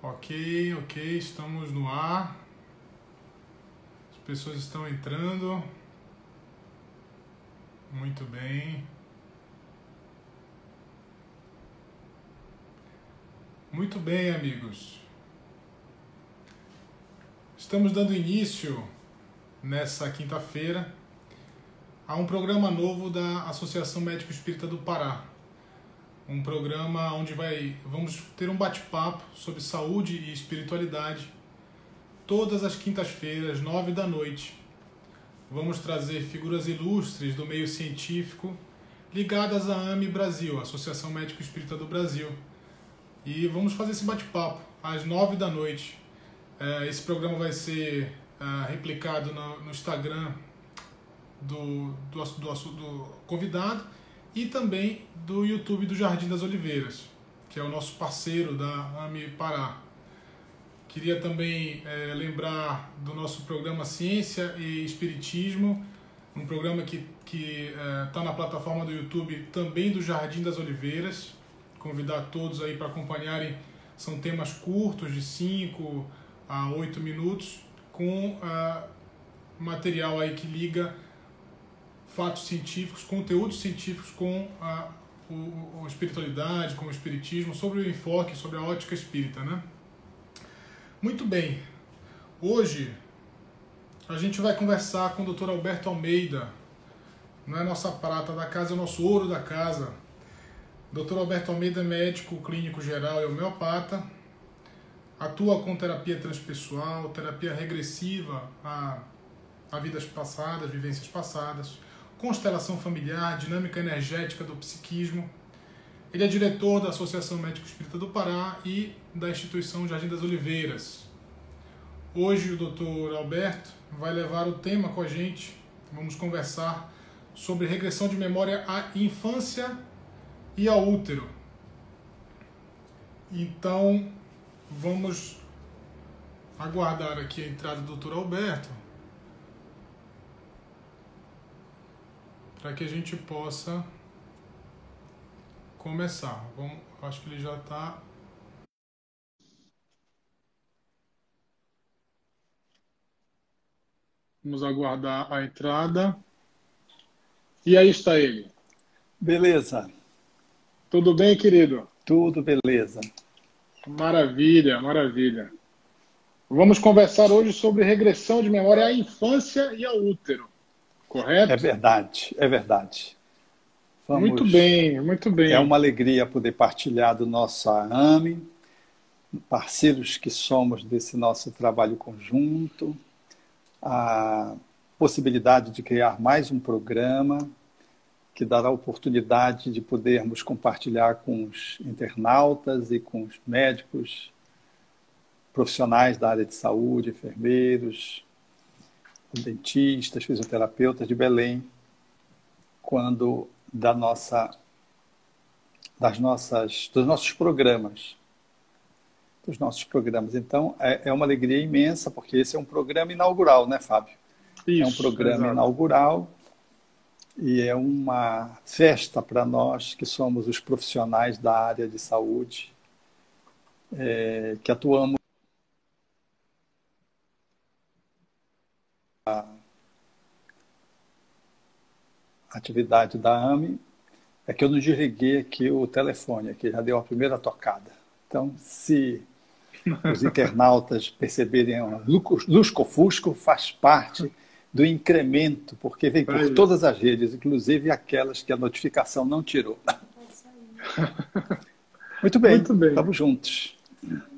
Ok, ok, estamos no ar. As pessoas estão entrando. Muito bem. Muito bem, amigos. Estamos dando início, nessa quinta-feira, a um programa novo da Associação Médico Espírita do Pará. Um programa onde vamos ter um bate-papo sobre saúde e espiritualidade todas as quintas-feiras, 9 da noite. Vamos trazer figuras ilustres do meio científico ligadas à AME Brasil, Associação Médico Espírita do Brasil. E vamos fazer esse bate-papo às 9 da noite. Esse programa vai ser replicado no Instagram do convidado e também do YouTube do Jardim das Oliveiras, que é o nosso parceiro da AME Pará. Queria também lembrar do nosso programa Ciência e Espiritismo, um programa que está na plataforma do YouTube também do Jardim das Oliveiras. Convidar todos aí para acompanharem. São temas curtos, de 5 a 8 minutos, com material aí que liga fatos científicos, conteúdos científicos com a espiritualidade, com o espiritismo, sobre o enfoque, sobre a ótica espírita, né? Muito bem. Hoje a gente vai conversar com o Dr. Alberto Almeida. Não é nossa prata da casa, é o nosso ouro da casa. Dr. Alberto Almeida é médico clínico geral e homeopata. Atua com terapia transpessoal, terapia regressiva a vidas passadas, vivências passadas, constelação familiar, dinâmica energética do psiquismo. Ele é diretor da Associação Médico Espírita do Pará e da instituição Jardim das Oliveiras. Hoje o Dr. Alberto vai levar o tema com a gente. Vamos conversar sobre regressão de memória à infância e ao útero. Então, vamos aguardar aqui a entrada do Dr. Alberto para que a gente possa começar. Acho que ele já está. Vamos aguardar a entrada. E aí está ele. Beleza. Tudo bem, querido? Tudo beleza. Maravilha, maravilha. Vamos conversar hoje sobre regressão de memória à infância e ao útero, correto? É verdade, é verdade. Muito bem, muito bem. É uma alegria poder partilhar do nosso AME, parceiros que somos desse nosso trabalho conjunto, a possibilidade de criar mais um programa que dará a oportunidade de podermos compartilhar com os internautas e com os médicos, profissionais da área de saúde, enfermeiros, dentistas, fisioterapeutas de Belém, dos nossos programas. Então, é uma alegria imensa, porque esse é um programa inaugural, né, Fábio? Isso, é um programa inaugural e é uma festa para nós que somos os profissionais da área de saúde, que atuamos na atividade da AME. É que eu não desliguei aqui o telefone, aqui já deu a primeira tocada. Então, se os internautas perceberem um lusco-fusco, faz parte do incremento, porque vem por todas as redes, inclusive aquelas que a notificação não tirou. Muito bem, estamos juntos.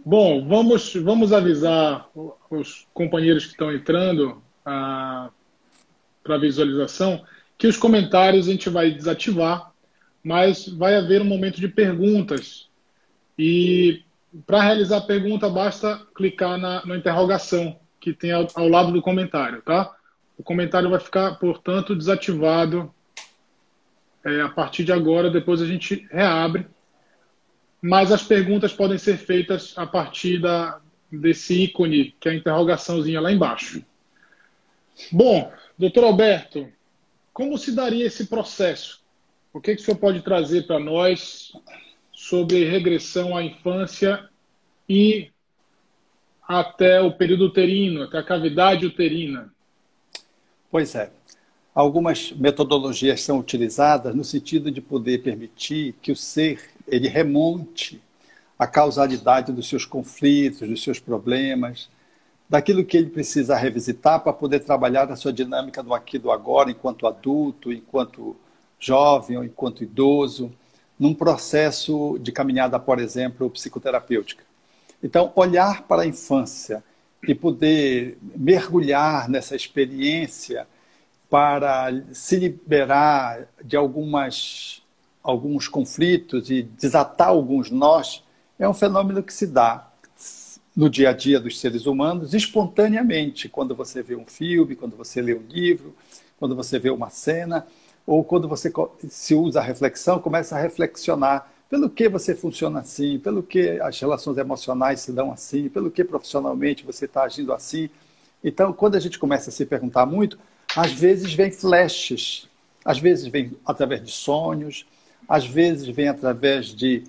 Bom, vamos avisar os companheiros que estão entrando para a visualização que os comentários a gente vai desativar, mas vai haver um momento de perguntas. E para realizar a pergunta, basta clicar na interrogação que tem ao lado do comentário, tá? O comentário vai ficar, portanto, desativado a partir de agora, depois a gente reabre. Mas as perguntas podem ser feitas a partir desse ícone, que é a interrogaçãozinha lá embaixo. Bom, doutor Alberto, como se daria esse processo? O que o senhor pode trazer para nós sobre regressão à infância e até o período uterino, até a cavidade uterina? Pois é. Algumas metodologias são utilizadas no sentido de poder permitir que o ser ele remonte a causalidade dos seus conflitos, dos seus problemas, daquilo que ele precisa revisitar para poder trabalhar a sua dinâmica do aqui e do agora, enquanto adulto, enquanto jovem ou enquanto idoso, num processo de caminhada, por exemplo, psicoterapêutica. Então, olhar para a infância e poder mergulhar nessa experiência para se liberar de alguns conflitos e desatar alguns nós, é um fenômeno que se dá no dia a dia dos seres humanos, espontaneamente, quando você vê um filme, quando você lê um livro, quando você vê uma cena, ou quando você se usa a reflexão, começa a reflexionar pelo que você funciona assim, pelo que as relações emocionais se dão assim, pelo que profissionalmente você está agindo assim. Então, quando a gente começa a se perguntar muito, às vezes vem flashes, às vezes vem através de sonhos, às vezes vem através de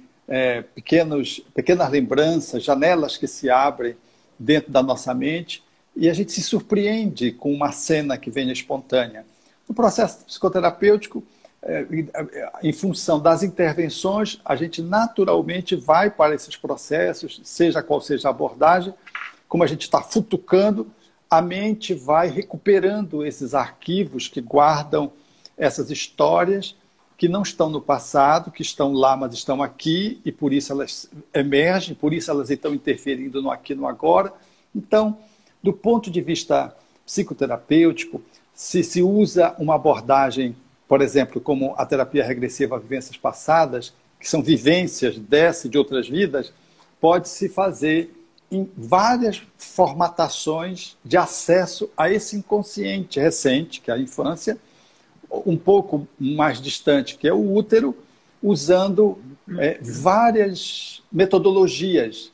pequenas lembranças, janelas que se abrem dentro da nossa mente, e a gente se surpreende com uma cena que vem espontânea. No processo psicoterapêutico, em função das intervenções, a gente naturalmente vai para esses processos, seja qual seja a abordagem, como a gente está futucando, a mente vai recuperando esses arquivos que guardam essas histórias que não estão no passado, que estão lá, mas estão aqui, e por isso elas emergem, por isso elas estão interferindo no aqui e no agora. Então, do ponto de vista psicoterapêutico, se usa uma abordagem, por exemplo, como a terapia regressiva a vivências passadas, que são vivências dessa e de outras vidas, pode-se fazer em várias formatações de acesso a esse inconsciente recente, que é a infância, um pouco mais distante, que é o útero, usando várias metodologias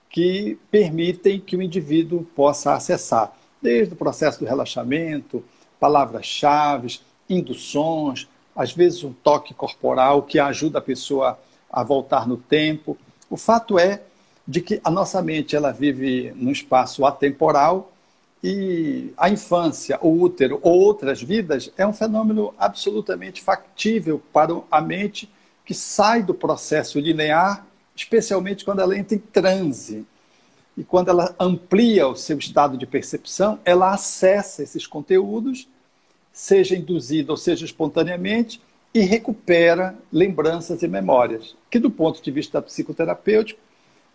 que permitem que o indivíduo possa acessar, desde o processo do relaxamento, palavras-chave, induções, às vezes um toque corporal que ajuda a pessoa a voltar no tempo. O fato é de que a nossa mente ela vive num espaço atemporal e a infância, o útero ou outras vidas é um fenômeno absolutamente factível para a mente que sai do processo linear, especialmente quando ela entra em transe. E quando ela amplia o seu estado de percepção, ela acessa esses conteúdos, seja induzida ou seja espontaneamente, e recupera lembranças e memórias, que do ponto de vista psicoterapêutico,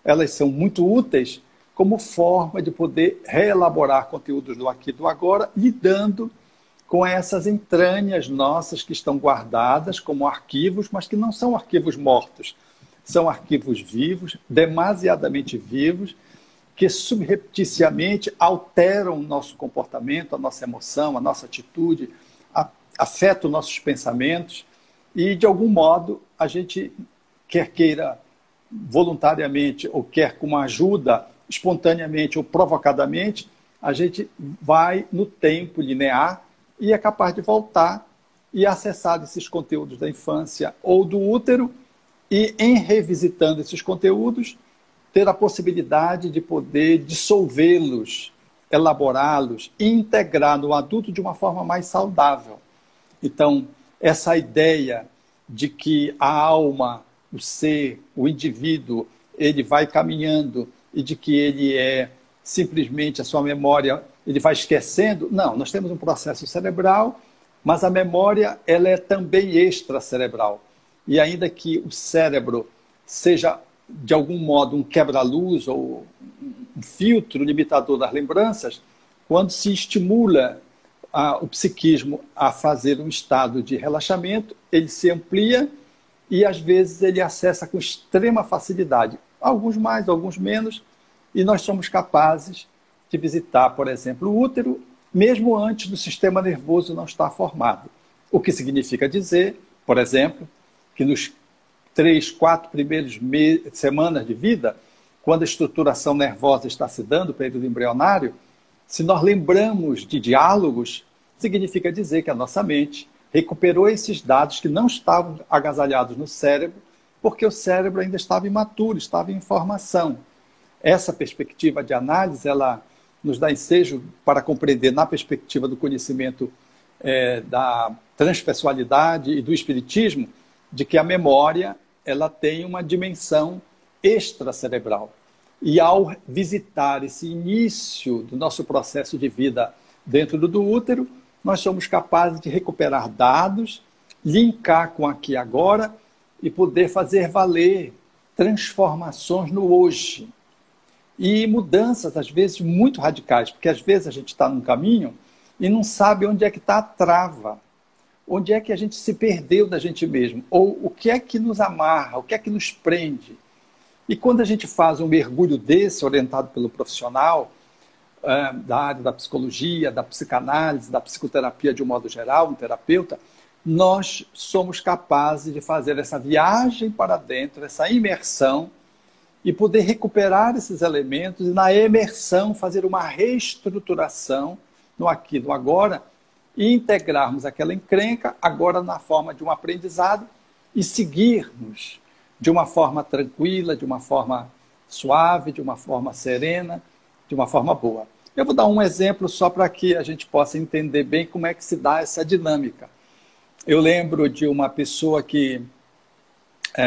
elas são muito úteis como forma de poder reelaborar conteúdos do aqui e do agora, lidando com essas entranhas nossas que estão guardadas como arquivos, mas que não são arquivos mortos, são arquivos vivos, demasiadamente vivos, que subrepticiamente alteram o nosso comportamento, a nossa emoção, a nossa atitude, afetam nossos pensamentos e, de algum modo, a gente, quer queira voluntariamente ou quer com uma ajuda, espontaneamente ou provocadamente, a gente vai no tempo linear e é capaz de voltar e acessar esses conteúdos da infância ou do útero e, em revisitando esses conteúdos, ter a possibilidade de poder dissolvê-los, elaborá-los e integrar no adulto de uma forma mais saudável. Então, essa ideia de que a alma, o ser, o indivíduo, ele vai caminhando e de que ele é simplesmente a sua memória, ele vai esquecendo. Não, nós temos um processo cerebral, mas a memória ela é também extracerebral. E ainda que o cérebro seja, de algum modo, um quebra-luz ou um filtro limitador das lembranças, quando se estimula o psiquismo a fazer um estado de relaxamento, ele se amplia e, às vezes, ele acessa com extrema facilidade. Alguns mais, alguns menos, e nós somos capazes de visitar, por exemplo, o útero, mesmo antes do sistema nervoso não estar formado. O que significa dizer, por exemplo, que nos 3, 4 primeiros semanas de vida, quando a estruturação nervosa está se dando, o período embrionário, se nós lembramos de diálogos, significa dizer que a nossa mente recuperou esses dados que não estavam agasalhados no cérebro, porque o cérebro ainda estava imaturo, estava em formação. Essa perspectiva de análise, ela nos dá ensejo para compreender, na perspectiva do conhecimento da transpessoalidade e do espiritismo, de que a memória ela tem uma dimensão extracerebral. E ao visitar esse início do nosso processo de vida dentro do útero, nós somos capazes de recuperar dados, linkar com aqui e agora e poder fazer valer transformações no hoje. E mudanças, às vezes, muito radicais, porque às vezes a gente está num caminho e não sabe onde é que está a trava, onde é que a gente se perdeu da gente mesmo, ou o que é que nos amarra, o que é que nos prende. E quando a gente faz um mergulho desse, orientado pelo profissional, da área da psicologia, da psicanálise, da psicoterapia de um modo geral, um terapeuta, nós somos capazes de fazer essa viagem para dentro, essa imersão, e poder recuperar esses elementos e, na imersão, fazer uma reestruturação no aqui, no agora, e integrarmos aquela encrenca agora na forma de um aprendizado e seguirmos de uma forma tranquila, de uma forma suave, de uma forma serena, de uma forma boa. Eu vou dar um exemplo só para que a gente possa entender bem como é que se dá essa dinâmica. Eu lembro de uma pessoa que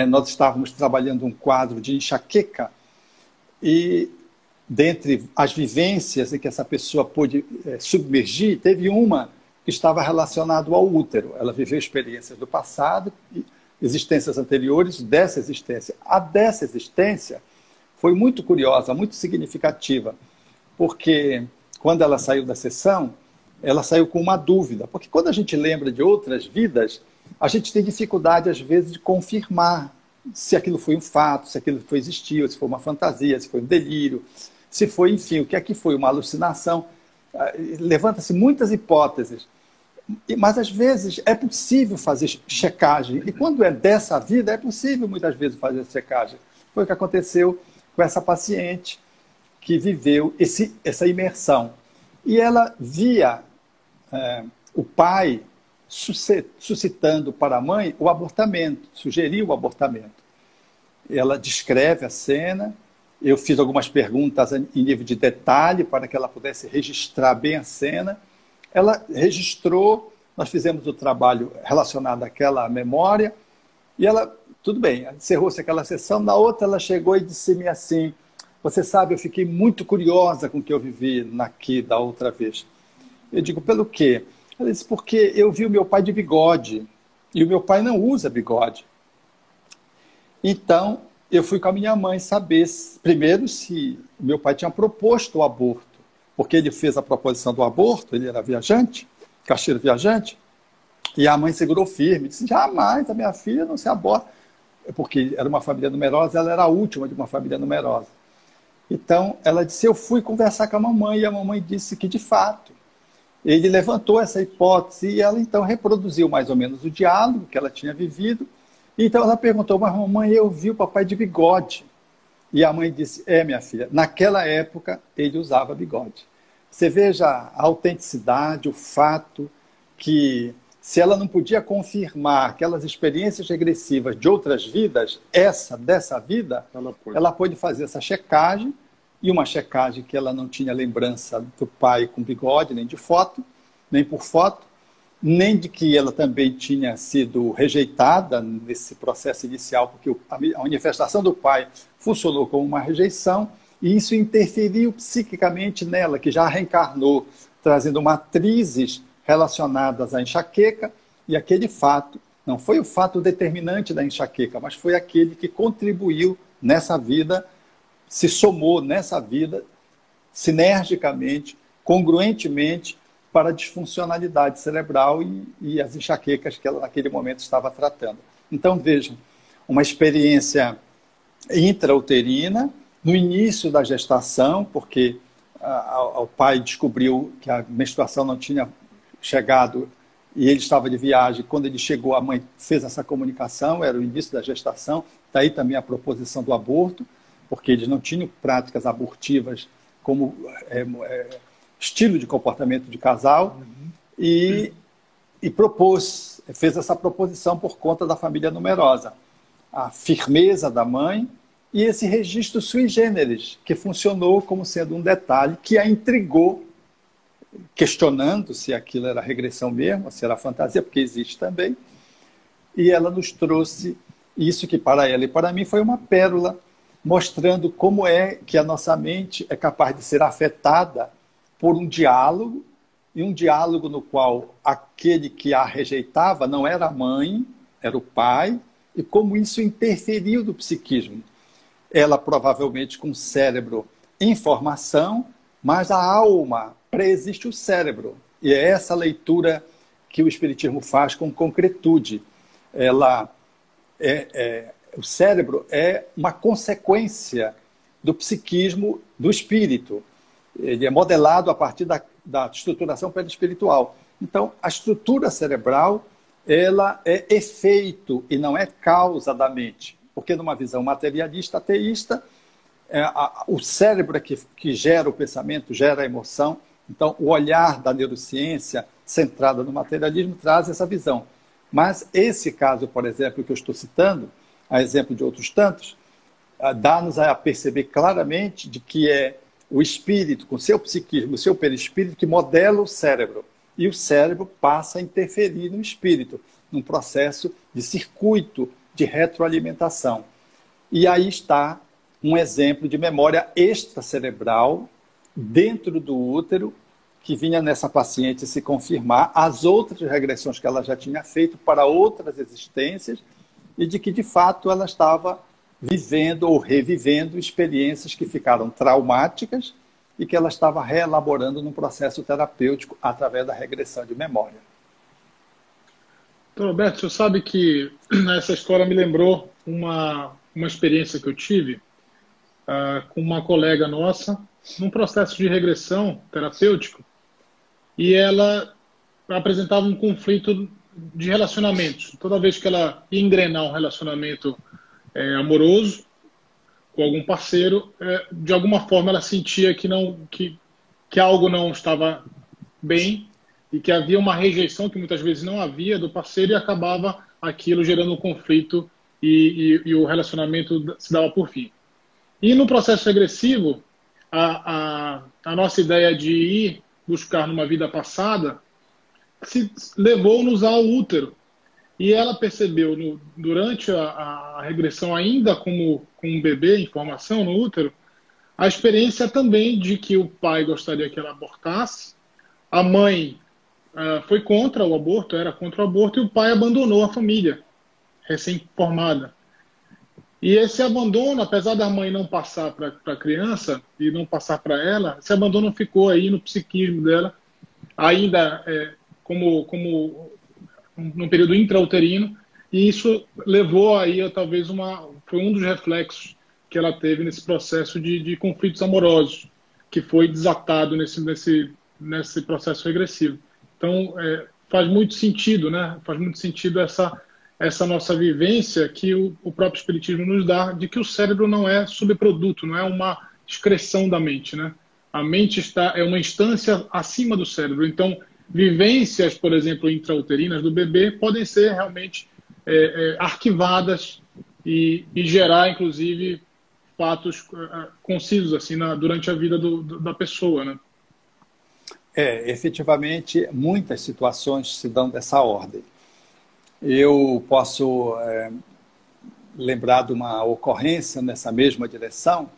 nós estávamos trabalhando um quadro de enxaqueca e, dentre as vivências em que essa pessoa pôde submergir, teve uma que estava relacionada ao útero. Ela viveu experiências do passado, existências anteriores dessa existência. A dessa existência foi muito curiosa, muito significativa, porque quando ela saiu da sessão, ela saiu com uma dúvida, porque quando a gente lembra de outras vidas, a gente tem dificuldade, às vezes, de confirmar se aquilo foi um fato, se aquilo foi existiu, se foi uma fantasia, se foi um delírio, se foi, enfim, o que é que foi, uma alucinação. Levanta-se muitas hipóteses, mas, às vezes, é possível fazer checagem, e quando é dessa vida, é possível, muitas vezes, fazer checagem. Foi o que aconteceu com essa paciente que viveu essa imersão. E ela via o pai suscitando para a mãe o abortamento, sugeriu o abortamento. Ela descreve a cena, eu fiz algumas perguntas em nível de detalhe para que ela pudesse registrar bem a cena. Ela registrou, nós fizemos o trabalho relacionado àquela memória, e ela, tudo bem, encerrou-se aquela sessão. Na outra ela chegou e disse-me assim: você sabe, eu fiquei muito curiosa com o que eu vivi da outra vez. Eu digo, pelo quê? Ela disse, porque eu vi o meu pai de bigode, e o meu pai não usa bigode. Então, eu fui com a minha mãe saber, primeiro, se o meu pai tinha proposto o aborto, porque ele fez a proposição do aborto, ele era viajante, caixeiro viajante, e a mãe segurou firme, disse, jamais, a minha filha não se aborta, porque era uma família numerosa, ela era a última de uma família numerosa. Então, ela disse, eu fui conversar com a mamãe, e a mamãe disse que, de fato, ele levantou essa hipótese, e ela, então, reproduziu mais ou menos o diálogo que ela tinha vivido. Então, ela perguntou, mas mamãe, eu vi o papai de bigode. E a mãe disse, minha filha, naquela época, ele usava bigode. Você veja a autenticidade, o fato que, se ela não podia confirmar aquelas experiências regressivas de outras vidas, dessa vida, ela pôde fazer essa checagem, e uma checagem que ela não tinha lembrança do pai com bigode, nem de foto, nem por foto, nem de que ela também tinha sido rejeitada nesse processo inicial, porque a manifestação do pai funcionou como uma rejeição, e isso interferiu psiquicamente nela, que já reencarnou, trazendo matrizes relacionadas à enxaqueca, e aquele fato, não foi o fato determinante da enxaqueca, mas foi aquele que contribuiu nessa vida, se somou nessa vida, sinergicamente, congruentemente, para a disfuncionalidade cerebral e as enxaquecas que ela naquele momento estava tratando. Então, vejam, uma experiência intrauterina, no início da gestação, porque o pai descobriu que a menstruação não tinha chegado e ele estava de viagem. Quando ele chegou, a mãe fez essa comunicação, era o início da gestação, daí também a proposição do aborto, porque eles não tinham práticas abortivas como estilo de comportamento de casal, e fez essa proposição por conta da família numerosa. A firmeza da mãe e esse registro sui generis, que funcionou como sendo um detalhe que a intrigou, questionando se aquilo era regressão mesmo, se era fantasia, porque existe também, e ela nos trouxe isso que para ela e para mim foi uma pérola, mostrando como é que a nossa mente é capaz de ser afetada por um diálogo, e um diálogo no qual aquele que a rejeitava não era a mãe, era o pai, e como isso interferiu no psiquismo. Ela provavelmente com o cérebro em formação, mas a alma preexiste o cérebro. E é essa leitura que o Espiritismo faz com concretude. O cérebro é uma consequência do psiquismo do espírito. Ele é modelado a partir da estruturação perispiritual. Então, a estrutura cerebral ela é efeito e não é causa da mente. Porque numa visão materialista, ateísta, o cérebro é que gera o pensamento, gera a emoção. Então, o olhar da neurociência centrada no materialismo traz essa visão. Mas esse caso, por exemplo, que eu estou citando, a exemplo de outros tantos, dá-nos a perceber claramente de que é o espírito, com seu psiquismo, o seu perispírito, que modela o cérebro. E o cérebro passa a interferir no espírito, num processo de circuito de retroalimentação. E aí está um exemplo de memória extracerebral dentro do útero, que vinha nessa paciente se confirmar as outras regressões que ela já tinha feito para outras existências e de que, de fato, ela estava vivendo ou revivendo experiências que ficaram traumáticas e que ela estava reelaborando num processo terapêutico através da regressão de memória. Então, Roberto, você sabe que essa história me lembrou uma experiência que eu tive com uma colega nossa, num processo de regressão terapêutico, e ela apresentava um conflito de relacionamentos. Toda vez que ela ia engrenar um relacionamento amoroso com algum parceiro, de alguma forma ela sentia que algo não estava bem e que havia uma rejeição que muitas vezes não havia do parceiro e acabava aquilo gerando um conflito e o relacionamento se dava por fim. E no processo regressivo, a nossa ideia de ir buscar numa vida passada se levou-nos ao útero. E ela percebeu, durante a regressão, ainda como um bebê em formação no útero, a experiência também de que o pai gostaria que ela abortasse, a mãe foi contra o aborto, era contra o aborto, e o pai abandonou a família recém-formada. E esse abandono, apesar da mãe não passar para a criança e não passar para ela, esse abandono ficou aí no psiquismo dela, ainda como num período intrauterino, e isso levou aí talvez foi um dos reflexos que ela teve nesse processo de conflitos amorosos, que foi desatado nesse processo regressivo. Então, faz muito sentido, né? Faz muito sentido essa nossa vivência que o próprio Espiritismo nos dá, de que o cérebro não é subproduto, não é uma excreção da mente, né? A mente é uma instância acima do cérebro. Então, vivências, por exemplo, intrauterinas do bebê podem ser realmente arquivadas e gerar, inclusive, fatos concisos assim, durante a vida da pessoa, né? Efetivamente, muitas situações se dão dessa ordem. Eu posso lembrar de uma ocorrência nessa mesma direção,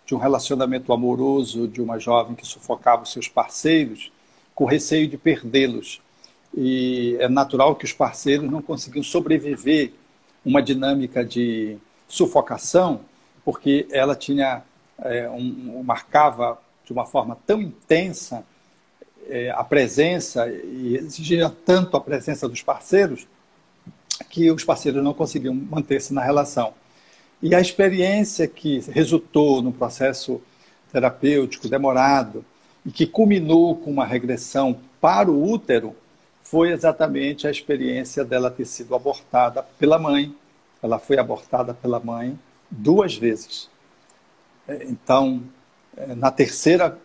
de um relacionamento amoroso de uma jovem que sufocava os seus parceiros com receio de perdê-los. E é natural que os parceiros não conseguiam sobreviver uma dinâmica de sufocação, porque ela tinha marcava de uma forma tão intensa a presença e exigia tanto a presença dos parceiros que os parceiros não conseguiam manter-se na relação. E a experiência que resultou no processo terapêutico demorado e que culminou com uma regressão para o útero foi exatamente a experiência dela ter sido abortada pela mãe. Ela foi abortada pela mãe 2 vezes. Então, na terceira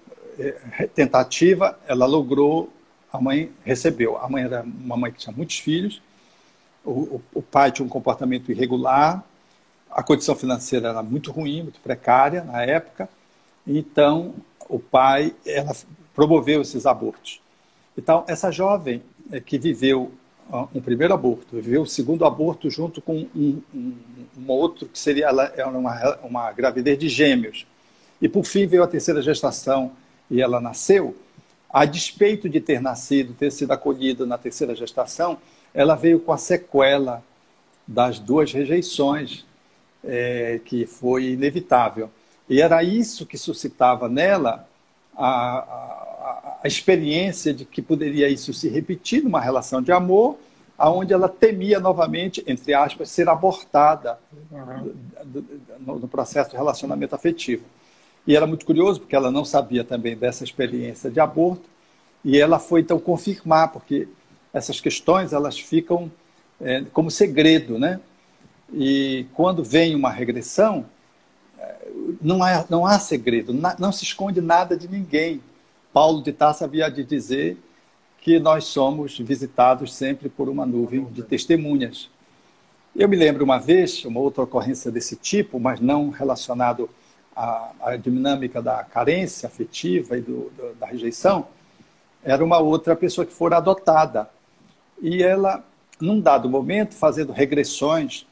tentativa, ela logrou, a mãe recebeu. A mãe era uma mãe que tinha muitos filhos, o pai tinha um comportamento irregular, a condição financeira era muito ruim, muito precária na época, então o pai, ela promoveu esses abortos. Então, essa jovem que viveu um primeiro aborto, viveu o segundo aborto junto com um outro, que seria uma gravidez de gêmeos. E, por fim, veio a terceira gestação e ela nasceu. A despeito de ter nascido, ter sido acolhida na terceira gestação, ela veio com a sequela das duas rejeições, que foi inevitável. E era isso que suscitava nela a experiência de que poderia isso se repetir numa relação de amor, onde ela temia novamente, entre aspas, ser abortada no processo de relacionamento afetivo. E era muito curioso, porque ela não sabia também dessa experiência de aborto, e ela foi, então, confirmar, porque essas questões elas ficam como segredo, né? E quando vem uma regressão, não há segredo, não se esconde nada de ninguém. Paulo de Tarso havia de dizer que nós somos visitados sempre por uma nuvem de testemunhas. Eu me lembro uma vez, uma outra ocorrência desse tipo, mas não relacionado à dinâmica da carência afetiva e da rejeição, era uma outra pessoa que fora adotada. E ela, num dado momento, fazendo regressões,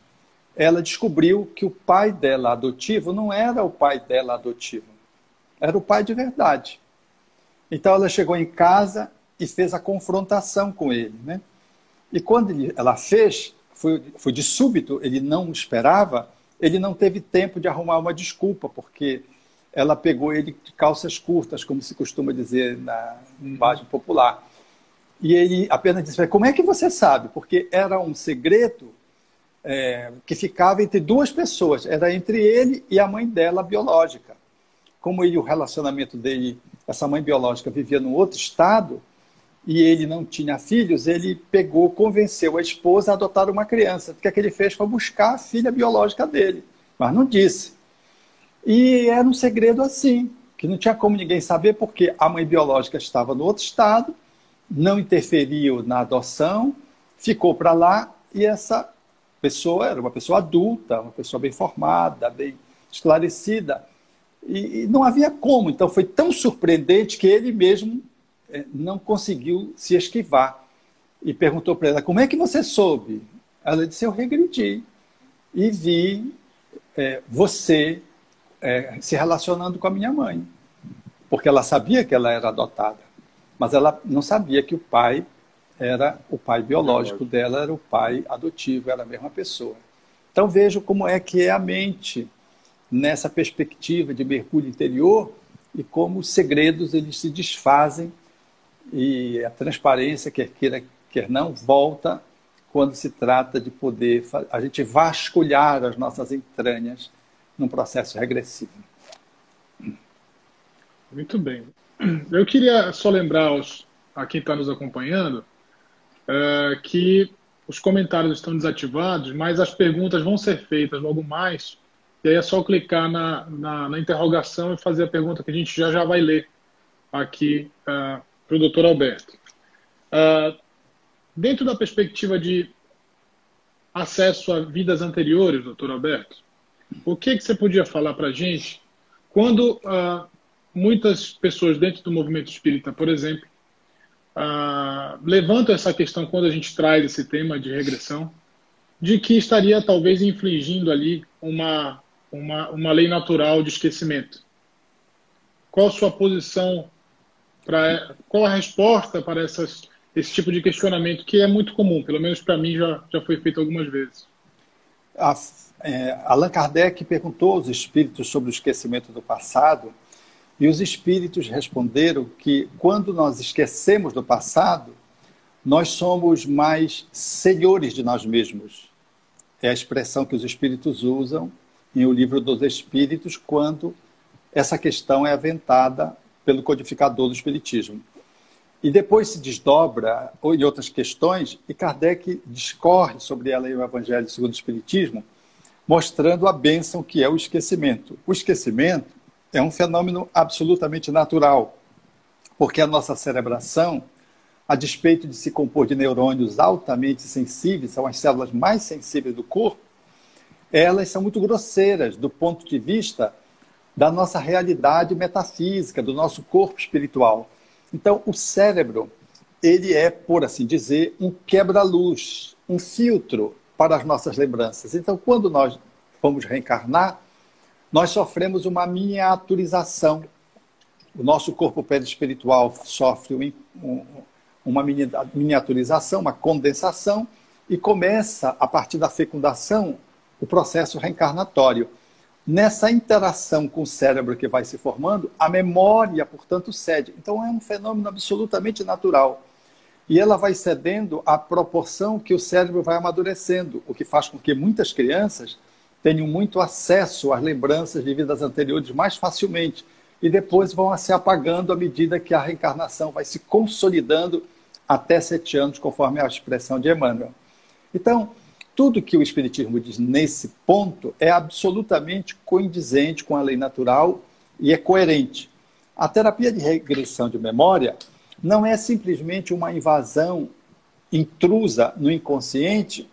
ela descobriu que o pai dela adotivo não era o pai dela adotivo, era o pai de verdade. Então ela chegou em casa e fez a confrontação com ele, né? E quando ela fez, foi de súbito, ele não esperava, ele não teve tempo de arrumar uma desculpa, porque ela pegou ele de calças curtas, como se costuma dizer na linguagem popular. E ele apenas disse: como é que você sabe? Porque era um segredo que ficava entre duas pessoas, era entre ele e a mãe dela biológica. Como o relacionamento dele, essa mãe biológica vivia num outro estado, e ele não tinha filhos, ele convenceu a esposa a adotar uma criança. O que é que ele fez? Foi buscar a filha biológica dele, mas não disse. E era um segredo assim, que não tinha como ninguém saber, porque a mãe biológica estava no outro estado, não interferiu na adoção, ficou para lá, e essa pessoa era uma pessoa adulta, uma pessoa bem formada, bem esclarecida, e não havia como. Então foi tão surpreendente que ele mesmo não conseguiu se esquivar. E perguntou para ela: como é que você soube? Ela disse: eu regredi e vi você se relacionando com a minha mãe. Porque ela sabia que ela era adotada, mas ela não sabia que o pai era o pai biológico dela, era o pai adotivo, era a mesma pessoa. Então vejo como é que é a mente nessa perspectiva de mergulho interior e como os segredos eles se desfazem e a transparência, quer queira, quer não, volta quando se trata de poder a gente vasculhar as nossas entranhas num processo regressivo. Muito bem. Eu queria só lembrar a quem está nos acompanhando que os comentários estão desativados, mas as perguntas vão ser feitas logo mais, e aí é só clicar na interrogação e fazer a pergunta que a gente já vai ler aqui para o Dr. Alberto. Dentro da perspectiva de acesso a vidas anteriores, Dr. Alberto, o que você podia falar para a gente quando muitas pessoas dentro do movimento espírita, por exemplo, levantam essa questão quando a gente traz esse tema de regressão, de que estaria talvez infligindo ali uma lei natural de esquecimento? Qual a sua posição, qual a resposta para esse tipo de questionamento, que é muito comum, pelo menos para mim já foi feito algumas vezes? Allan Kardec perguntou aos espíritos sobre o esquecimento do passado, e os espíritos responderam que quando nós esquecemos do passado, nós somos mais senhores de nós mesmos. É a expressão que os espíritos usam em O Livro dos Espíritos, quando essa questão é aventada pelo codificador do Espiritismo. E depois se desdobra em outras questões, e Kardec discorre sobre ela em O Evangelho segundo o Espiritismo, mostrando a bênção que é o esquecimento. O esquecimento é um fenômeno absolutamente natural, porque a nossa cerebração, a despeito de se compor de neurônios altamente sensíveis, são as células mais sensíveis do corpo, elas são muito grosseiras do ponto de vista da nossa realidade metafísica, do nosso corpo espiritual. Então, o cérebro, ele é, por assim dizer, um quebra-luz, um filtro para as nossas lembranças. Então, quando nós vamos reencarnar, nós sofremos uma miniaturização. O nosso corpo perispiritual sofre uma miniaturização, uma condensação, e começa, a partir da fecundação, o processo reencarnatório. Nessa interação com o cérebro que vai se formando, a memória, portanto, cede. Então, é um fenômeno absolutamente natural. E ela vai cedendo à proporção que o cérebro vai amadurecendo, o que faz com que muitas crianças tenham muito acesso às lembranças de vidas anteriores mais facilmente, e depois vão se apagando à medida que a reencarnação vai se consolidando até 7 anos, conforme a expressão de Emmanuel. Então, tudo que o Espiritismo diz nesse ponto é absolutamente condizente com a lei natural e é coerente. A terapia de regressão de memória não é simplesmente uma invasão intrusa no inconsciente,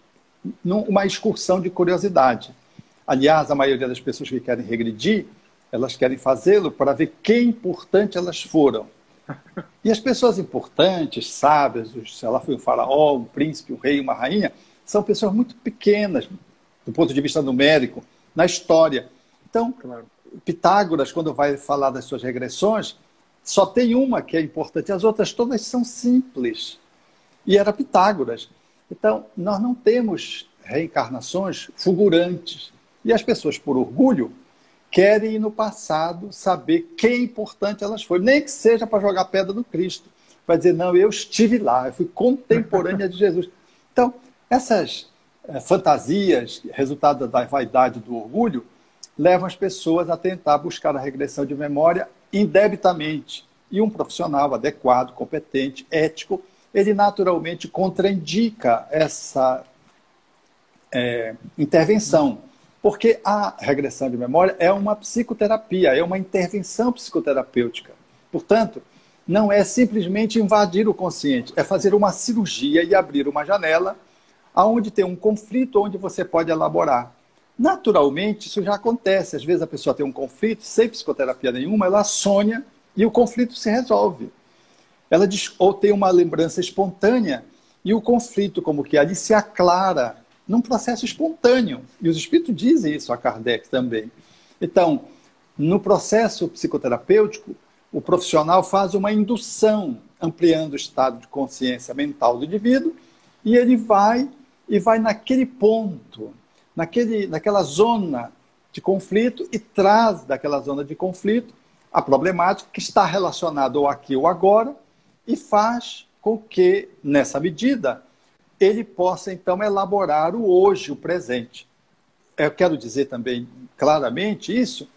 uma excursão de curiosidade. Aliás, a maioria das pessoas que querem regredir, elas querem fazê-lo para ver quem importante elas foram. E as pessoas importantes, sábias, se ela foi um faraó, um príncipe, um rei, uma rainha, são pessoas muito pequenas, do ponto de vista numérico, na história. Então, claro, Pitágoras, quando vai falar das suas regressões, só tem uma que é importante, as outras todas são simples. E era Pitágoras. Então, nós não temos reencarnações fulgurantes. E as pessoas, por orgulho, querem ir no passado saber quem importante elas foram. Nem que seja para jogar pedra no Cristo. Para dizer, não, eu estive lá, eu fui contemporânea de Jesus. Então, essas fantasias, resultado da vaidade e do orgulho, levam as pessoas a tentar buscar a regressão de memória indebitamente. E um profissional adequado, competente, ético, ele naturalmente contraindica essa intervenção. Porque a regressão de memória é uma psicoterapia, é uma intervenção psicoterapêutica. Portanto, não é simplesmente invadir o consciente, é fazer uma cirurgia e abrir uma janela onde tem um conflito, onde você pode elaborar. Naturalmente, isso já acontece. Às vezes a pessoa tem um conflito, sem psicoterapia nenhuma, ela sonha e o conflito se resolve. Ela ou tem uma lembrança espontânea e o conflito, como que ali, se aclara num processo espontâneo. E os espíritos dizem isso a Kardec também. Então, no processo psicoterapêutico, o profissional faz uma indução, ampliando o estado de consciência mental do indivíduo, e ele vai naquele ponto, naquela zona de conflito, e traz daquela zona de conflito a problemática que está relacionada ao aqui ou agora, e faz com que, nessa medida, ele possa, então, elaborar o hoje, o presente. Eu quero dizer também claramente isso,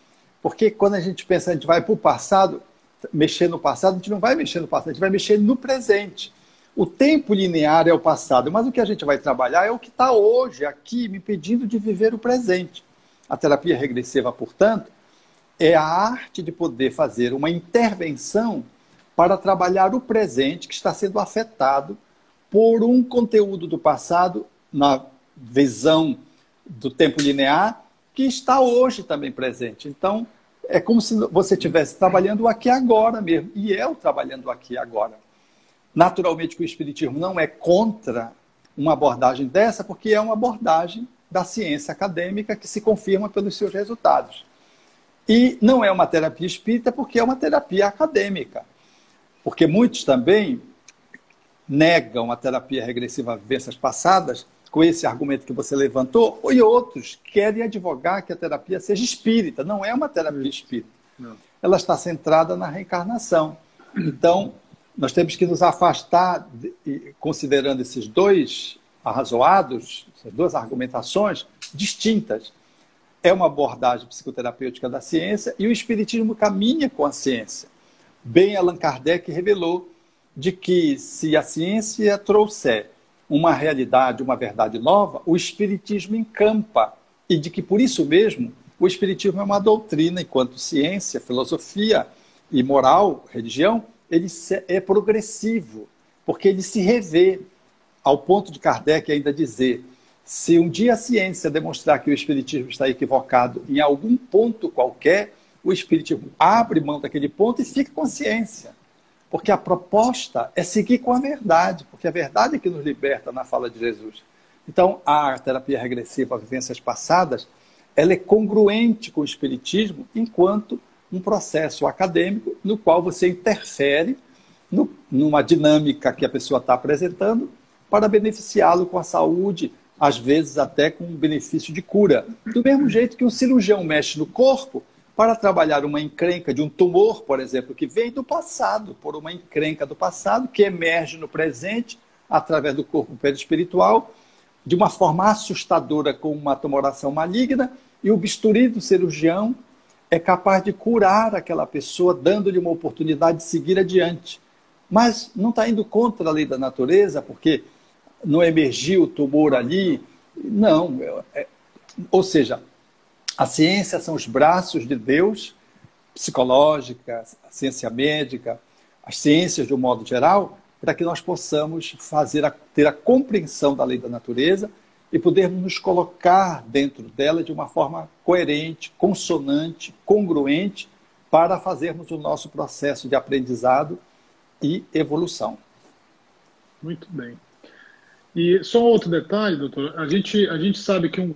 porque quando a gente pensa, a gente vai para o passado, mexer no passado, a gente não vai mexer no passado, a gente vai mexer no presente. O tempo linear é o passado, mas o que a gente vai trabalhar é o que está hoje, aqui, me impedindo de viver o presente. A terapia regressiva, portanto, é a arte de poder fazer uma intervenção para trabalhar o presente que está sendo afetado por um conteúdo do passado, na visão do tempo linear, que está hoje também presente. Então, é como se você estivesse trabalhando aqui agora mesmo, e eu trabalhando aqui agora. Naturalmente que o Espiritismo não é contra uma abordagem dessa, porque é uma abordagem da ciência acadêmica que se confirma pelos seus resultados. E não é uma terapia espírita porque é uma terapia acadêmica. Porque muitos também negam a terapia regressiva a vivências passadas, com esse argumento que você levantou, e outros querem advogar que a terapia seja espírita. Não é uma terapia espírita. Não. Ela está centrada na reencarnação. Então, nós temos que nos afastar, considerando esses dois arrazoados, essas duas argumentações distintas. É uma abordagem psicoterapêutica da ciência e o Espiritismo caminha com a ciência. Bem, Allan Kardec revelou de que se a ciência trouxer uma realidade, uma verdade nova, o Espiritismo encampa. E de que, por isso mesmo, o Espiritismo é uma doutrina, enquanto ciência, filosofia e moral, religião, ele é progressivo, porque ele se revê, ao ponto de Kardec ainda dizer Se um dia a ciência demonstrar que o espiritismo está equivocado em algum ponto qualquer, o espiritismo abre mão daquele ponto e fica com a ciência. Porque a proposta é seguir com a verdade, porque é a verdade que nos liberta na fala de Jesus. Então, a terapia regressiva, vivências passadas, ela é congruente com o espiritismo enquanto um processo acadêmico no qual você interfere numa dinâmica que a pessoa está apresentando para beneficiá-lo com a saúde, às vezes até com um benefício de cura. Do mesmo jeito que um cirurgião mexe no corpo para trabalhar uma encrenca de um tumor, por exemplo, que vem do passado, por uma encrenca do passado, que emerge no presente, através do corpo perispiritual, de uma forma assustadora com uma tumoração maligna, e o bisturi do cirurgião é capaz de curar aquela pessoa, dando-lhe uma oportunidade de seguir adiante. Mas não está indo contra a lei da natureza, porque não emergiu o tumor ali. Não. Ou seja, a ciência são os braços de Deus, psicológica, a ciência médica, as ciências de um modo geral, para que nós possamos ter a compreensão da lei da natureza e podermos nos colocar dentro dela de uma forma coerente, consonante, congruente, para fazermos o nosso processo de aprendizado e evolução. Muito bem. E só um outro detalhe, doutor, a gente sabe que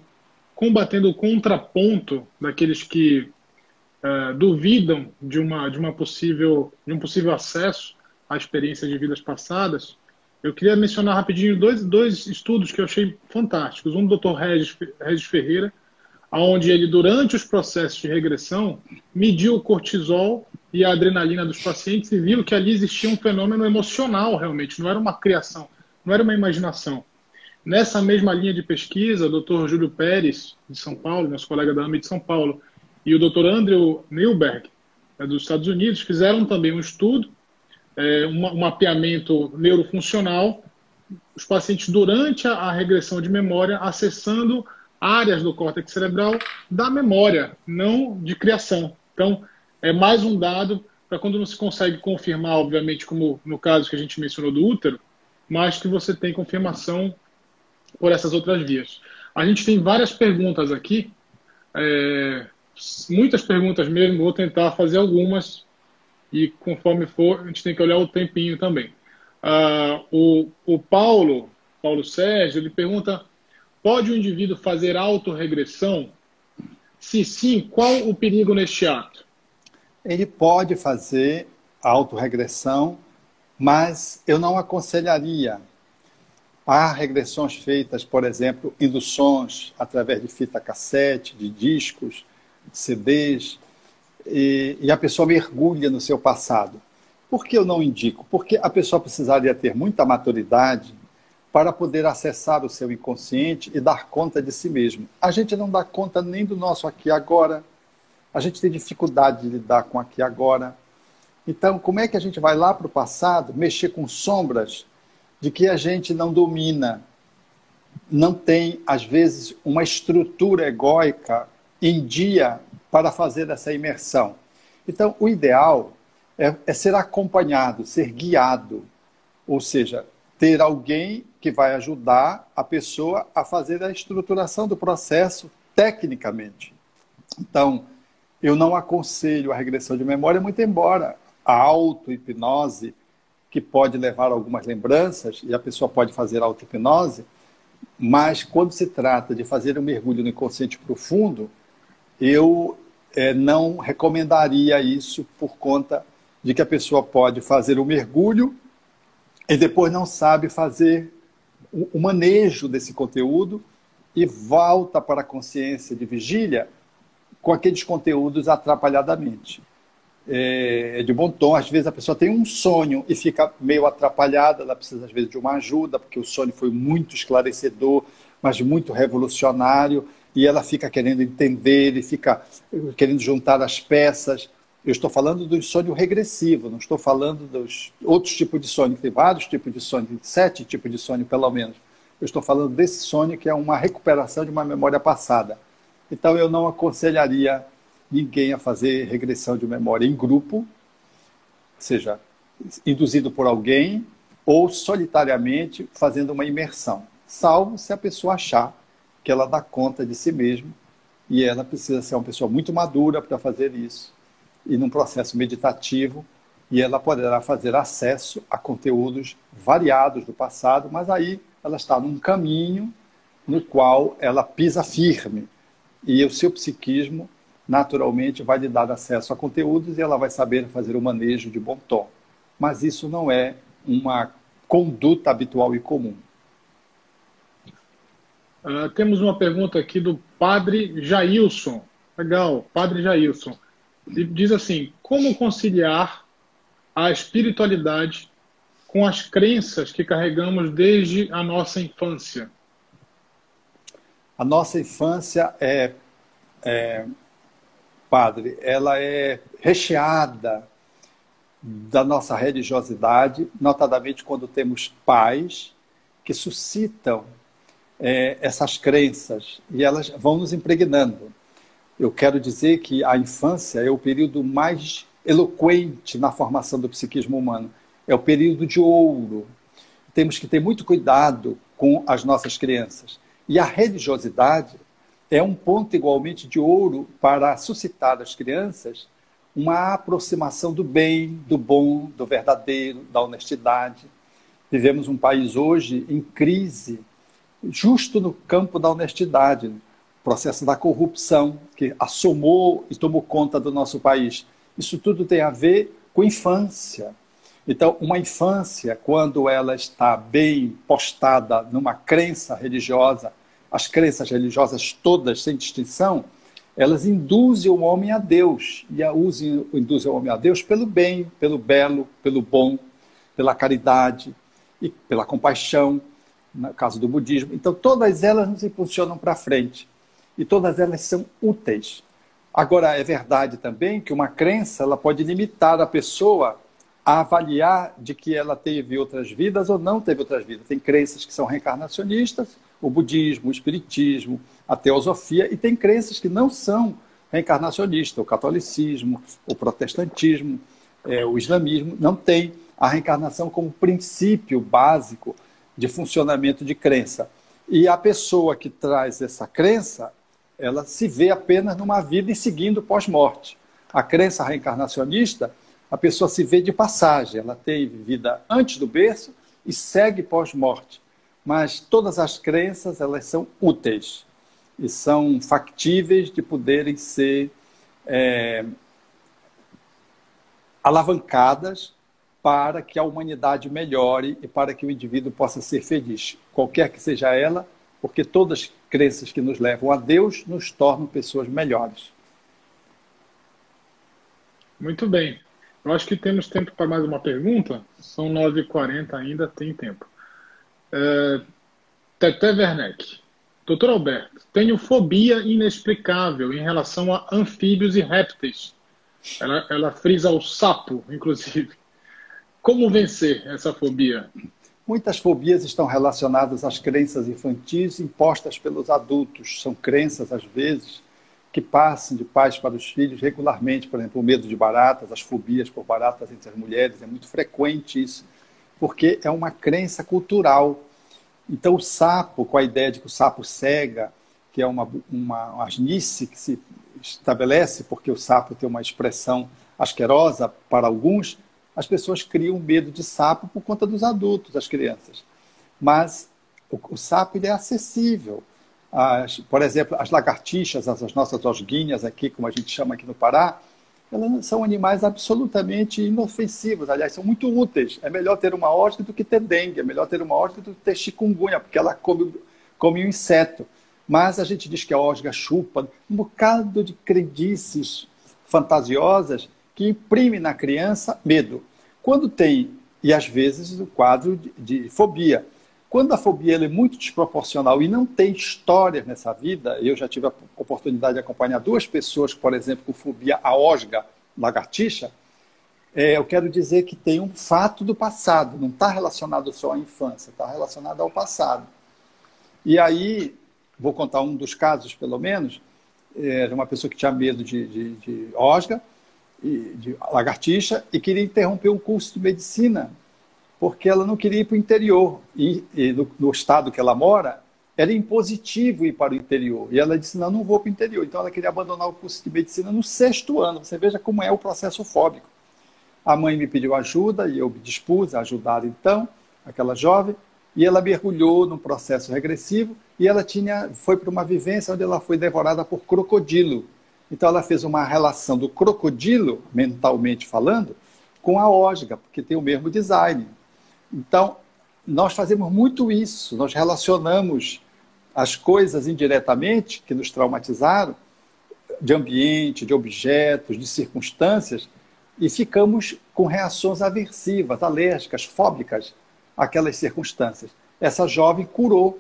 combatendo o contraponto daqueles que duvidam de um possível acesso à experiência de vidas passadas, eu queria mencionar rapidinho dois estudos que eu achei fantásticos. Um do Dr. Regis Ferreira, onde ele, durante os processos de regressão, mediu o cortisol e a adrenalina dos pacientes e viu que ali existia um fenômeno emocional realmente, não era uma criação, não era uma imaginação. Nessa mesma linha de pesquisa, o Dr. Júlio Pérez, de São Paulo, nosso colega da AME de São Paulo, e o Dr. Andrew Newberg, dos Estados Unidos, fizeram também um estudo, um mapeamento neurofuncional, os pacientes durante a regressão de memória, acessando áreas do córtex cerebral da memória, não de criação. Então, é mais um dado para quando não se consegue confirmar, obviamente, como no caso que a gente mencionou do útero, mas que você tem confirmação por essas outras vias. A gente tem várias perguntas aqui, muitas perguntas mesmo, vou tentar fazer algumas e conforme for, a gente tem que olhar o tempinho também. O Paulo Sérgio, ele pergunta: pode o indivíduo fazer autorregressão? Se sim, qual o perigo neste ato? Ele pode fazer autorregressão, mas eu não aconselharia. Há regressões feitas, por exemplo, induções através de fita cassete, de discos, de CDs, e a pessoa mergulha no seu passado. Por que eu não indico? Porque a pessoa precisaria ter muita maturidade para poder acessar o seu inconsciente e dar conta de si mesmo. A gente não dá conta nem do nosso aqui e agora, a gente tem dificuldade de lidar com aqui e agora. Então, como é que a gente vai lá para o passado, mexer com sombras de que a gente não domina, não tem, às vezes, uma estrutura egóica em dia para fazer essa imersão? Então, o ideal é ser acompanhado, ser guiado, ou seja, ter alguém que vai ajudar a pessoa a fazer a estruturação do processo tecnicamente. Então, eu não aconselho a regressão de memória, muito embora a auto-hipnose, que pode levar a algumas lembranças, e a pessoa pode fazer auto-hipnose, mas quando se trata de fazer um mergulho no inconsciente profundo, eu não recomendaria isso por conta de que a pessoa pode fazer o mergulho e depois não sabe fazer o manejo desse conteúdo e volta para a consciência de vigília com aqueles conteúdos atrapalhadamente. É de bom tom, às vezes a pessoa tem um sonho e fica meio atrapalhada, ela precisa às vezes de uma ajuda, porque o sonho foi muito esclarecedor, mas muito revolucionário, e ela fica querendo entender, e fica querendo juntar as peças. Eu estou falando do sonho regressivo, não estou falando dos outros tipos de sonho, que tem vários tipos de sonho, 7 tipos de sonho pelo menos. Eu estou falando desse sonho que é uma recuperação de uma memória passada. Então eu não aconselharia ninguém a fazer regressão de memória em grupo, seja induzido por alguém ou solitariamente fazendo uma imersão. salvo se a pessoa achar que ela dá conta de si mesma, e ela precisa ser uma pessoa muito madura para fazer isso, e num processo meditativo, e ela poderá fazer acesso a conteúdos variados do passado, mas aí ela está num caminho no qual ela pisa firme, e o seu psiquismo naturalmente vai lhe dar acesso a conteúdos e ela vai saber fazer o manejo de bom tom. Mas isso não é uma conduta habitual e comum. Temos uma pergunta aqui do Padre Jailson. Legal, Padre Jailson. Ele diz assim: como conciliar a espiritualidade com as crenças que carregamos desde a nossa infância? A nossa infância Padre, ela é recheada da nossa religiosidade, notadamente quando temos pais que suscitam essas crenças e elas vão nos impregnando. Eu quero dizer que a infância é o período mais eloquente na formação do psiquismo humano. É o período de ouro. Temos que ter muito cuidado com as nossas crianças. E a religiosidade é um ponto igualmente de ouro para suscitar às crianças uma aproximação do bem, do bom, do verdadeiro, da honestidade. Vivemos um país hoje em crise, justo no campo da honestidade, o processo da corrupção que assomou e tomou conta do nosso país. Isso tudo tem a ver com infância. Então, uma infância, quando ela está bem postada numa crença religiosa, as crenças religiosas todas, sem distinção, elas induzem o homem a Deus, e induzem o homem a Deus pelo bem, pelo belo, pelo bom, pela caridade e pela compaixão, no caso do budismo. Então, todas elas nos impulsionam para frente, e todas elas são úteis. Agora, é verdade também que uma crença ela pode limitar a pessoa a avaliar de que ela teve outras vidas ou não teve outras vidas. Tem crenças que são reencarnacionistas, o budismo, o espiritismo, a teosofia, e tem crenças que não são reencarnacionistas, o catolicismo, o protestantismo, o islamismo, não tem a reencarnação como princípio básico de funcionamento de crença. E a pessoa que traz essa crença, ela se vê apenas numa vida e seguindo pós-morte. A crença reencarnacionista, a pessoa se vê de passagem, ela tem vida antes do berço e segue pós-morte. Mas todas as crenças, elas são úteis e são factíveis de poderem ser alavancadas para que a humanidade melhore e para que o indivíduo possa ser feliz, qualquer que seja ela, porque todas as crenças que nos levam a Deus nos tornam pessoas melhores. Muito bem. Eu acho que temos tempo para mais uma pergunta. São 9h40 ainda, tem tempo. Teté Werneck. Doutor Alberto, tenho fobia inexplicável em relação a anfíbios e répteis. Ela frisa o sapo, inclusive. Como vencer essa fobia? Muitas fobias estão relacionadas às crenças infantis impostas pelos adultos. São crenças, às vezes, que passam de pais para os filhos regularmente. Por exemplo, o medo de baratas, as fobias por baratas entre as mulheres. É muito frequente isso, porque é uma crença cultural. Então, o sapo, com a ideia de que o sapo cega, que é uma asnice que se estabelece, porque o sapo tem uma expressão asquerosa para alguns, as pessoas criam medo de sapo por conta dos adultos, das crianças. Mas o sapo ele é acessível. Por exemplo, as lagartixas, as nossas osguinhas aqui, como a gente chama aqui no Pará, elas são animais absolutamente inofensivos, aliás, são muito úteis. É melhor ter uma osga do que ter dengue, é melhor ter uma osga do que ter chikungunya, porque ela come um inseto. Mas a gente diz que a osga chupa, um bocado de crendices fantasiosas que imprime na criança medo. Quando tem, e às vezes, o quadro de fobia. Quando a fobia é muito desproporcional e não tem histórias nessa vida, eu já tive a oportunidade de acompanhar 2 pessoas, por exemplo, com fobia à osga, lagartixa, eu quero dizer que tem um fato do passado, não está relacionado só à infância, está relacionado ao passado. E aí, vou contar um dos casos, pelo menos, de uma pessoa que tinha medo de osga, de lagartixa, e queria interromper um curso de medicina porque ela não queria ir para o interior. E no estado que ela mora, era impositivo ir para o interior. E ela disse, não vou para o interior. Então ela queria abandonar o curso de medicina no 6º ano. Você veja como é o processo fóbico. A mãe me pediu ajuda e eu me dispus a ajudar, então, aquela jovem. E ela mergulhou num processo regressivo e ela foi para uma vivência onde ela foi devorada por crocodilo. Então ela fez uma relação do crocodilo, mentalmente falando, com a osga, porque tem o mesmo design. Então, nós fazemos muito isso, nós relacionamos as coisas indiretamente que nos traumatizaram, de ambiente, de objetos, de circunstâncias, e ficamos com reações aversivas, alérgicas, fóbicas àquelas circunstâncias. Essa jovem curou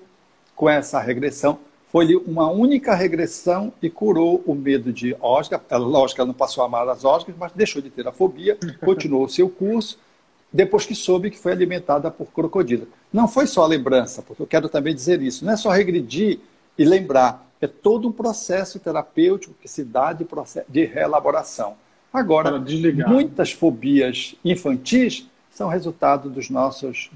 com essa regressão. Foi uma única regressão e curou o medo de osga. Lógico que ela não passou a amar as osgas, mas deixou de ter a fobia, continuou o seu curso, depois que soube que foi alimentada por crocodilo. Não foi só a lembrança, porque eu quero também dizer isso. Não é só regredir e lembrar. É todo um processo terapêutico que se dá de reelaboração. Agora, muitas fobias infantis são resultado das nossas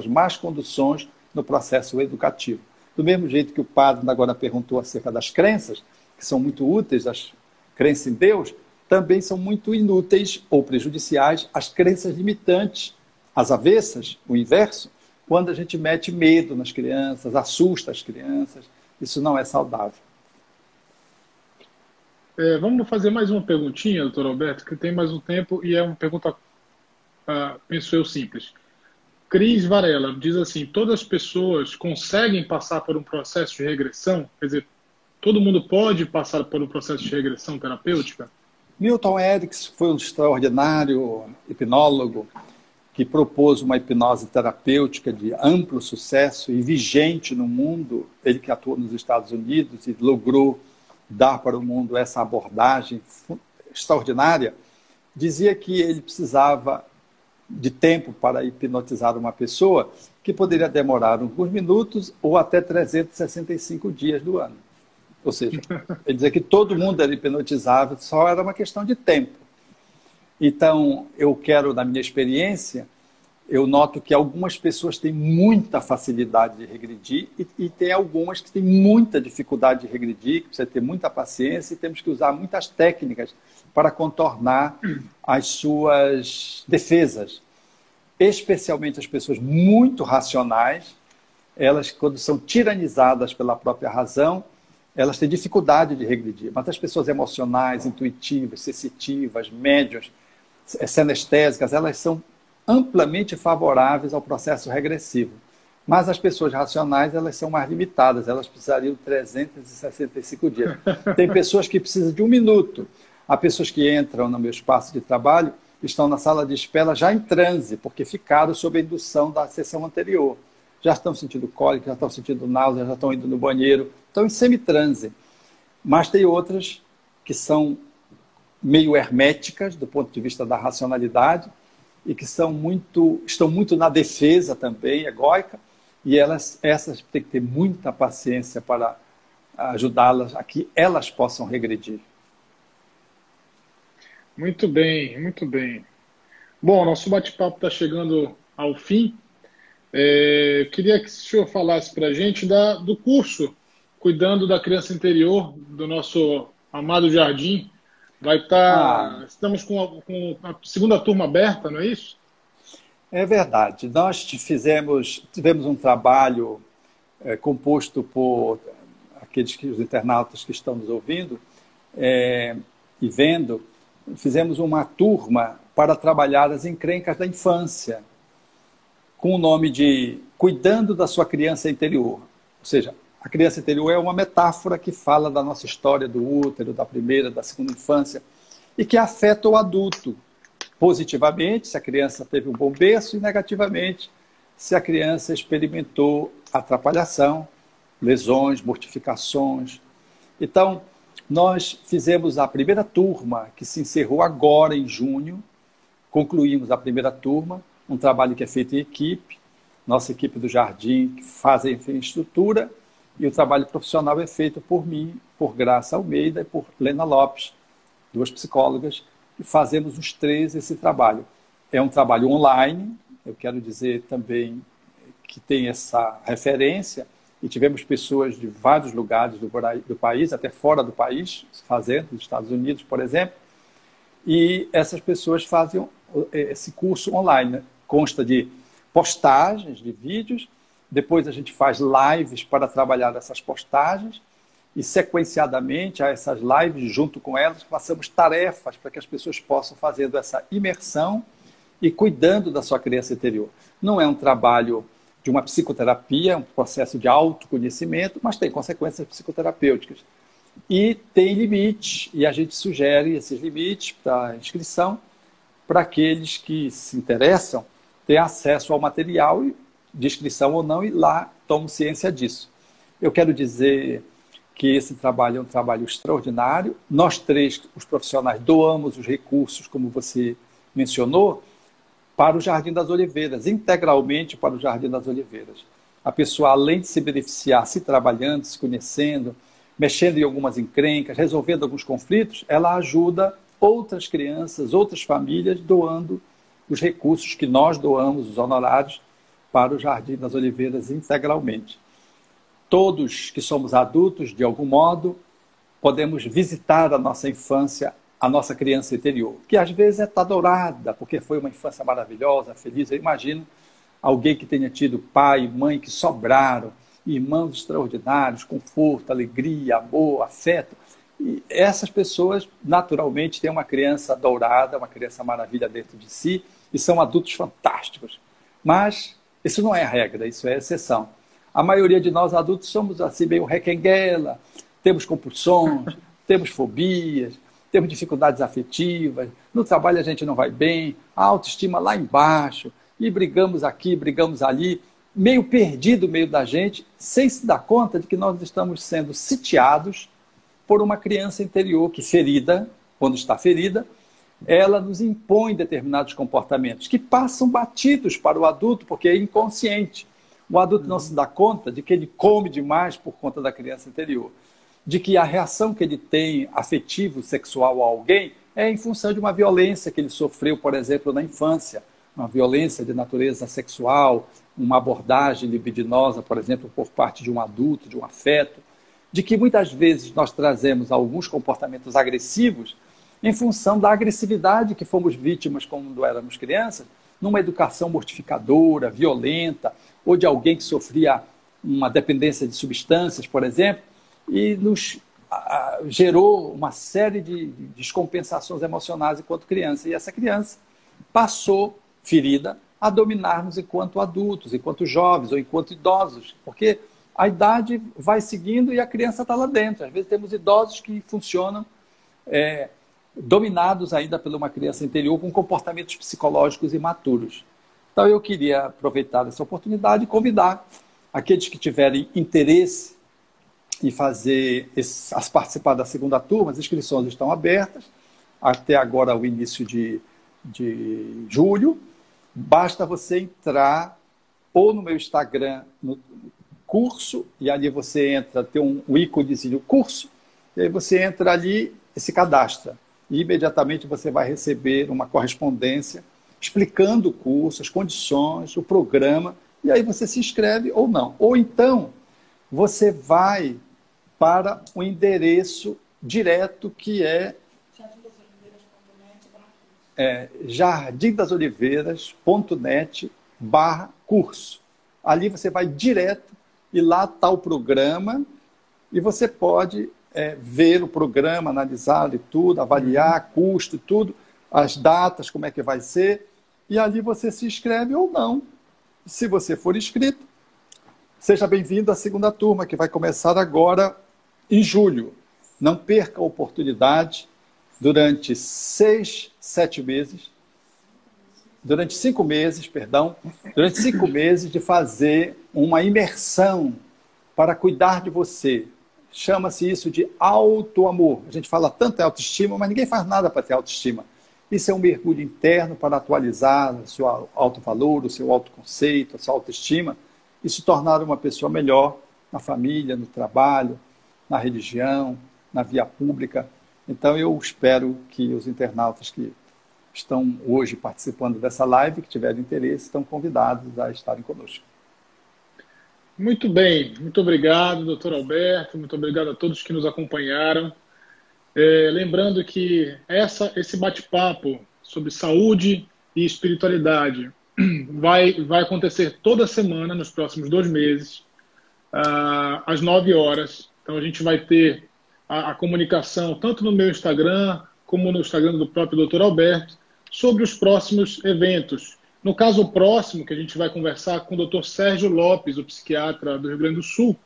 más conduções no processo educativo. Do mesmo jeito que o padre agora perguntou acerca das crenças, que são muito úteis, as crenças em Deus, também são muito inúteis ou prejudiciais as crenças limitantes, as avessas, o inverso, quando a gente mete medo nas crianças, assusta as crianças. Isso não é saudável. Vamos fazer mais uma perguntinha, doutor Alberto, que tem mais um tempo e é uma pergunta, penso eu, simples. Cris Varela diz assim, todas as pessoas conseguem passar por um processo de regressão? Quer dizer, todo mundo pode passar por um processo de regressão terapêutica? Milton Erickson foi um extraordinário hipnólogo que propôs uma hipnose terapêutica de amplo sucesso e vigente no mundo. Ele que atua nos Estados Unidos e logrou dar para o mundo essa abordagem extraordinária, dizia que ele precisava de tempo para hipnotizar uma pessoa que poderia demorar alguns minutos ou até 365 dias do ano. Ou seja, ele dizia que todo mundo era hipnotizável, só era uma questão de tempo. Então, eu quero, na minha experiência, eu noto que algumas pessoas têm muita facilidade de regredir e tem algumas que têm muita dificuldade de regredir, que precisa ter muita paciência e temos que usar muitas técnicas para contornar as suas defesas. Especialmente as pessoas muito racionais, elas, quando são tiranizadas pela própria razão, elas têm dificuldade de regredir. Mas as pessoas emocionais, intuitivas, sensitivas, médias, senestésicas, elas são amplamente favoráveis ao processo regressivo. Mas as pessoas racionais, elas são mais limitadas, elas precisariam de 365 dias. Tem pessoas que precisam de 1 minuto. Há pessoas que entram no meu espaço de trabalho, estão na sala de espera já em transe, porque ficaram sob a indução da sessão anterior. Já estão sentindo cólica, já estão sentindo náusea, já estão indo no banheiro, estão em semitranse. Mas tem outras que são meio herméticas, do ponto de vista da racionalidade, e que estão muito na defesa também, egóica, e essas têm que ter muita paciência para ajudá-las a que elas possam regredir. Muito bem, muito bem. Bom, nosso bate-papo está chegando ao fim. Queria que o senhor falasse para a gente do curso Cuidando da Criança Interior, do nosso amado Jardim. Estamos com a segunda turma aberta, não é isso? É verdade. Nós tivemos um trabalho composto por os internautas que estão nos ouvindo e vendo. Fizemos uma turma para trabalhar as encrencas da infância, com o nome de Cuidando da Sua Criança Interior. Ou seja, a criança interior é uma metáfora que fala da nossa história do útero, da primeira, da segunda infância, e que afeta o adulto positivamente, se a criança teve um bom berço, e negativamente, se a criança experimentou atrapalhação, lesões, mortificações. Então, nós fizemos a primeira turma, que se encerrou agora em junho, concluímos a primeira turma, um trabalho que é feito em equipe, nossa equipe do Jardim, que faz a infraestrutura, e o trabalho profissional é feito por mim, por Graça Almeida e por Lena Lopes, 2 psicólogas, e fazemos os 3 esse trabalho. é um trabalho online, eu quero dizer também que tem essa referência, e tivemos pessoas de vários lugares do país, até fora do país, fazendo, nos Estados Unidos, por exemplo, e essas pessoas fazem esse curso online, né? Consta de postagens de vídeos, depois a gente faz lives para trabalhar essas postagens, e sequenciadamente a essas lives, junto com elas, passamos tarefas para que as pessoas possam fazer essa imersão e cuidando da sua criança interior. Não é um trabalho de uma psicoterapia, é um processo de autoconhecimento, mas tem consequências psicoterapêuticas. E tem limites, e a gente sugere esses limites para a inscrição, para aqueles que se interessam ter acesso ao material de inscrição ou não, e lá tomam ciência disso. Eu quero dizer que esse trabalho é um trabalho extraordinário. Nós três, os profissionais, doamos os recursos, como você mencionou, para o Jardim das Oliveiras, integralmente para o Jardim das Oliveiras. A pessoa, além de se beneficiar, se trabalhando, se conhecendo, mexendo em algumas encrencas, resolvendo alguns conflitos, ela ajuda outras crianças, outras famílias, doando os recursos que nós doamos, os honorários, para o Jardim das Oliveiras integralmente. Todos que somos adultos, de algum modo, podemos visitar a nossa infância, a nossa criança interior, que às vezes está dourada, porque foi uma infância maravilhosa, feliz. Eu imagino alguém que tenha tido pai e mãe que sobraram, irmãos extraordinários, conforto, alegria, amor, afeto. E essas pessoas, naturalmente, têm uma criança dourada, uma criança maravilha dentro de si, e são adultos fantásticos. Mas isso não é a regra, isso é a exceção. A maioria de nós adultos somos assim meio requenguela, temos compulsões, temos fobias, temos dificuldades afetivas, no trabalho a gente não vai bem, a autoestima lá embaixo, e brigamos aqui, brigamos ali, meio perdido no meio da gente, sem se dar conta de que nós estamos sendo sitiados por uma criança interior que, ferida, quando está ferida, ela nos impõe determinados comportamentos que passam batidos para o adulto, porque é inconsciente. O adulto não se dá conta de que ele come demais por conta da criança interior, de que a reação que ele tem afetivo, sexual a alguém é em função de uma violência que ele sofreu, por exemplo, na infância, uma violência de natureza sexual, uma abordagem libidinosa, por exemplo, por parte de um adulto, de um afeto, de que muitas vezes nós trazemos alguns comportamentos agressivos em função da agressividade que fomos vítimas quando éramos crianças, numa educação mortificadora, violenta, ou de alguém que sofria uma dependência de substâncias, por exemplo, e nos gerou uma série de descompensações emocionais enquanto criança. E essa criança passou, ferida, a dominar-nos enquanto adultos, enquanto jovens ou enquanto idosos, porque a idade vai seguindo e a criança está lá dentro. Às vezes temos idosos que funcionam dominados ainda por uma criança interior com comportamentos psicológicos imaturos. Então eu queria aproveitar essa oportunidade e convidar aqueles que tiverem interesse em participar da segunda turma. As inscrições estão abertas até agora o início de julho. Basta você entrar ou no meu Instagram, no curso, e ali você entra, tem um íconezinho curso, e aí você entra ali e se cadastra. E imediatamente você vai receber uma correspondência explicando o curso, as condições, o programa, e aí você se inscreve ou não. Ou então, você vai para o endereço direto que é jardimdasoliveiras.net/curso. Ali você vai direto e lá está o programa e você pode ver o programa, analisar e tudo, avaliar custo e tudo, as datas, como é que vai ser, e ali você se inscreve ou não. Se você for inscrito, seja bem-vindo à segunda turma, que vai começar agora em julho. Não perca a oportunidade durante 5 meses de fazer uma imersão para cuidar de você. Chama-se isso de auto-amor. A gente fala tanto em autoestima, mas ninguém faz nada para ter autoestima. Isso é um mergulho interno para atualizar o seu autovalor, o seu autoconceito, a sua autoestima e se tornar uma pessoa melhor na família, no trabalho, na religião, na via pública. Então eu espero que os internautas que estão hoje participando dessa live, que tiverem interesse, estão convidados a estarem conosco. Muito bem, muito obrigado, doutor Alberto, muito obrigado a todos que nos acompanharam. Lembrando que esse bate-papo sobre saúde e espiritualidade vai acontecer toda semana, nos próximos 2 meses, às 9 horas. Então a gente vai ter a comunicação tanto no meu Instagram como no Instagram do próprio Dr. Alberto sobre os próximos eventos. No caso próximo, que a gente vai conversar com o Dr. Sérgio Lopes, o psiquiatra do Rio Grande do Sul,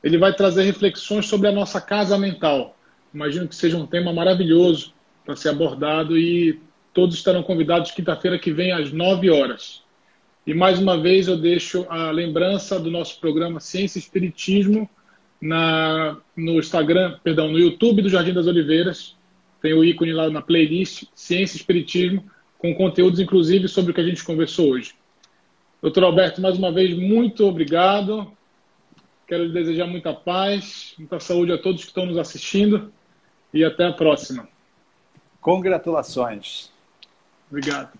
ele vai trazer reflexões sobre a nossa casa mental. Imagino que seja um tema maravilhoso para ser abordado e todos estarão convidados quinta-feira que vem às 9 horas. E mais uma vez eu deixo a lembrança do nosso programa Ciência e Espiritismo no Instagram, perdão, no YouTube do Jardim das Oliveiras. Tem o ícone lá na playlist Ciência e Espiritismo, com conteúdos inclusive sobre o que a gente conversou hoje. Doutor Alberto, mais uma vez, muito obrigado. Quero lhe desejar muita paz, muita saúde a todos que estão nos assistindo e até a próxima. Congratulações. Obrigado.